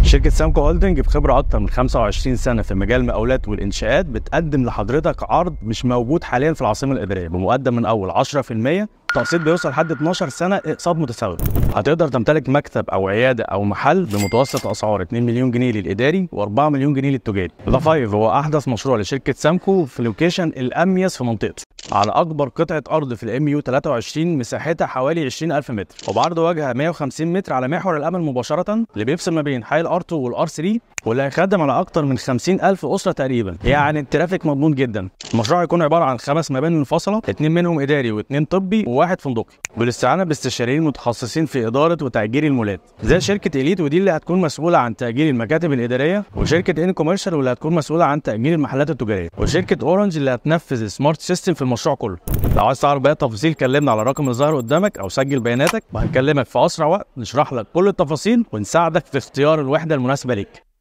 شركة سامكو هولدنج بخبرة أكتر من 25 سنة في مجال المقاولات والإنشاءات بتقدم لحضرتك عرض مش موجود حاليا في العاصمة الإدارية بمقدم من أول 10%، تقسيط بيوصل لحد 12 سنة اقساط متساوي. هتقدر تمتلك مكتب أو عيادة أو محل بمتوسط أسعار 2 مليون جنيه للإداري و4 مليون جنيه للتجاري. ذا فايف هو أحدث مشروع لشركة سامكو في اللوكيشن الأميز في منطقته، على أكبر قطعة أرض في الام يو 23 مساحتها حوالي 20,000 متر، وبعرض واجهة 150 متر على محور الأمل مباشرة اللي بيفصل ما بين حي الار 2 والار 3، واللي هيخدم على أكتر من 50,000 أسرة تقريبا. يعني الترافيك مضمون جدا. المشروع هيكون عبارة عن 5 مباني منفصلة، 2 منهم إداري و2 طبي وواحد فندقي، بالاستعانة باستشاريين متخصصين في إدارة وتأجير المولات زي شركة إليت، ودي اللي هتكون مسؤولة عن تأجير المكاتب الإدارية، وشركة إن كوميرشال واللي هتكون مسؤولة عن تأجير المحلات التجارية، وشركة أورنج اللي هتنفذ سمارت سيستم في المشروع كله. لو عايز تعرف باقي التفاصيل كلمنا على الرقم اللي ظاهر قدامك أو سجل بياناتك، وهنكلمك في أسرع وقت نشرح لك كل التفاصيل ونساعدك في اختيار الوحدة المناسبة ليك.